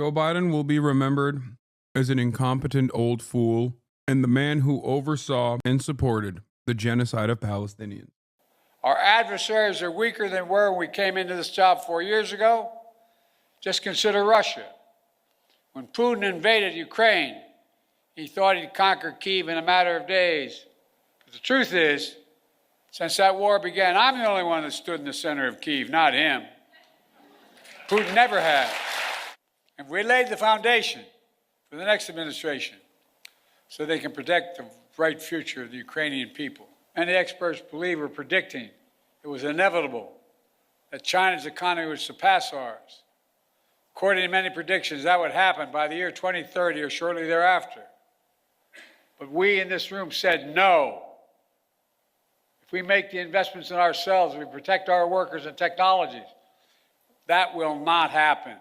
Joe Biden will be remembered as an incompetent old fool and the man who oversaw and supported the genocide of Palestinians. Our adversaries are weaker than were when we came into this job 4 years ago. Just consider Russia. When Putin invaded Ukraine, he thought he'd conquer Kyiv in a matter of days. But the truth is, since that war began, I'm the only one that stood in the center of Kyiv, not him. Putin never had. And we laid the foundation for the next administration so they can protect the bright future of the Ukrainian people. Many experts believe or predicting it was inevitable that China's economy would surpass ours. According to many predictions, that would happen by the year 2030 or shortly thereafter. But we in this room said no. If we make the investments in ourselves, we protect our workers and technologies, that will not happen.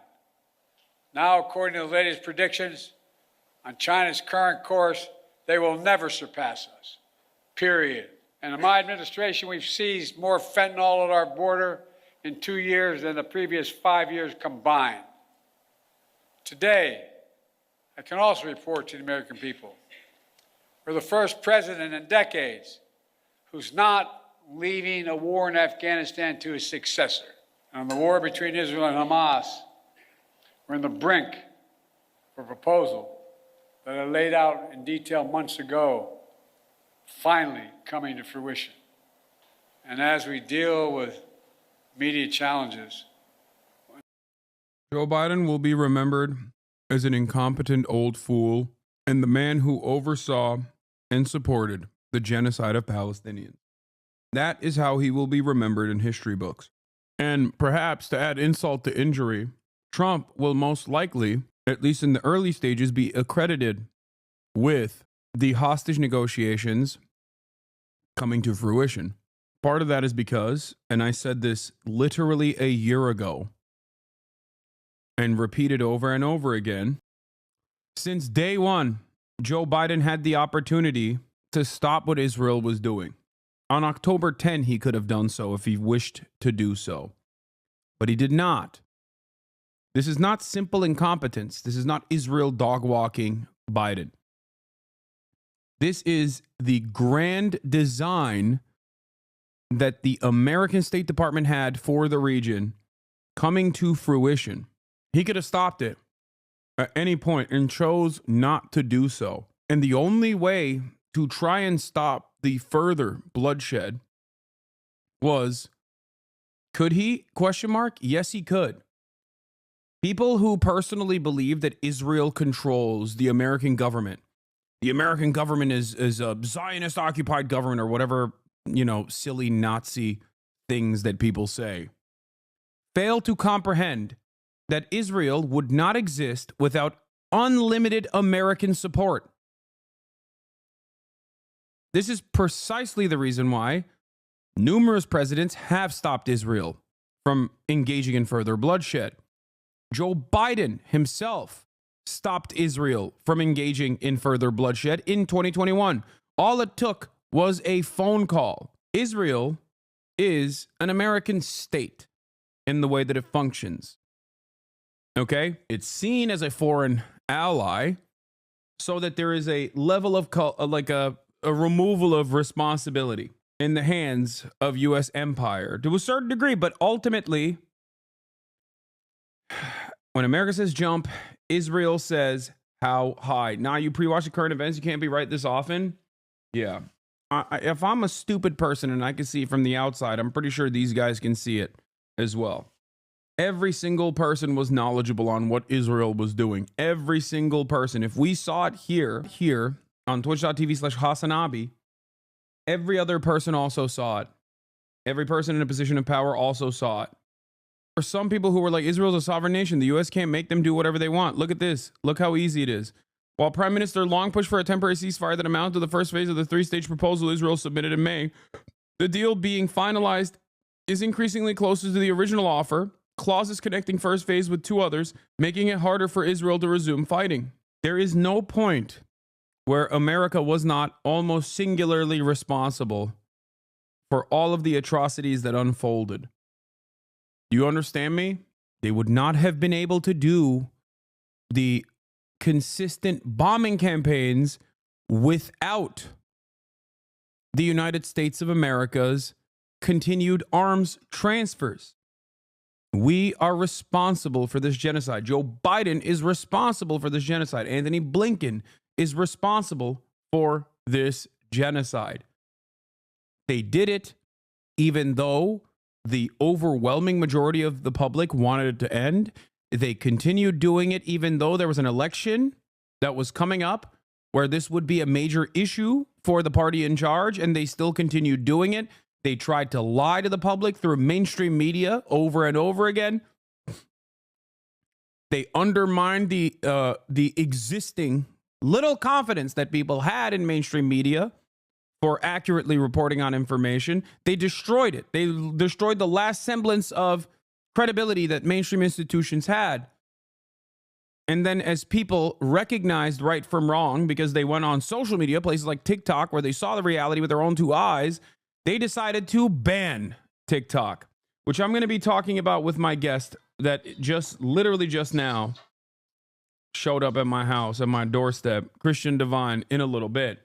Now, according to the latest predictions, on China's current course, they will never surpass us, period. And in my administration, we've seized more fentanyl at our border in 2 years than the previous 5 years combined. Today, I can also report to the American people, we're the first president in decades who's not leaving a war in Afghanistan to his successor. And on the war between Israel and Hamas, we're on the brink of a proposal that I laid out in detail months ago, finally coming to fruition. And as we deal with immediate challenges, Joe Biden will be remembered as an incompetent old fool and the man who oversaw and supported the genocide of Palestinians. That is how he will be remembered in history books. And perhaps to add insult to injury, Trump will most likely, at least in the early stages, be accredited with the hostage negotiations coming to fruition. Part of that is because, and I said this literally a year ago and repeated over and over again, since day one, Joe Biden had the opportunity to stop what Israel was doing. On October 10, he could have done so if he wished to do so, but he did not. This is not simple incompetence. This is not Israel dog-walking Biden. This is the grand design that the American State Department had for the region coming to fruition. He could have stopped it at any point and chose not to do so. And the only way to try and stop the further bloodshed was, could he? Question mark. Yes, he could. People who personally believe that Israel controls the American government is a Zionist occupied government or whatever, silly Nazi things that people say, fail to comprehend that Israel would not exist without unlimited American support. This is precisely the reason why numerous presidents have stopped Israel from engaging in further bloodshed. Joe Biden himself stopped Israel from engaging in further bloodshed in 2021. All it took was a phone call. Israel is an American state in the way that it functions. Okay? It's seen as a foreign ally so that there is a level of a removal of responsibility in the hands of U.S. empire to a certain degree, but ultimately, when America says jump, Israel says how high. Now, you pre-watch the current events, you can't be right this often. Yeah. If I'm a stupid person and I can see it from the outside, I'm pretty sure these guys can see it as well. Every single person was knowledgeable on what Israel was doing. Every single person. If we saw it here on twitch.tv/Hasanabi, every other person also saw it. Every person in a position of power also saw it. For some people who were like, Israel's a sovereign nation, the U.S. can't make them do whatever they want. Look at this. Look how easy it is. While Prime Minister Long pushed for a temporary ceasefire that amounted to the first phase of the three-stage proposal Israel submitted in May, the deal being finalized is increasingly closer to the original offer, clauses connecting first phase with two others, making it harder for Israel to resume fighting. There is no point where America was not almost singularly responsible for all of the atrocities that unfolded. Do you understand me? They would not have been able to do the consistent bombing campaigns without the United States of America's continued arms transfers. We are responsible for this genocide. Joe Biden is responsible for this genocide. Anthony Blinken is responsible for this genocide. They did it even though the overwhelming majority of the public wanted it to end. They continued doing it even though there was an election that was coming up where this would be a major issue for the party in charge, and they still continued doing it. They tried to lie to the public through mainstream media over and over again. They undermined the existing little confidence that people had in mainstream media for accurately reporting on information. They destroyed it. They destroyed the last semblance of credibility that mainstream institutions had. And then as people recognized right from wrong because they went on social media, places like TikTok, where they saw the reality with their own two eyes, they decided to ban TikTok, which I'm going to be talking about with my guest that literally just now showed up at my house, at my doorstep, Christian Divine, in a little bit.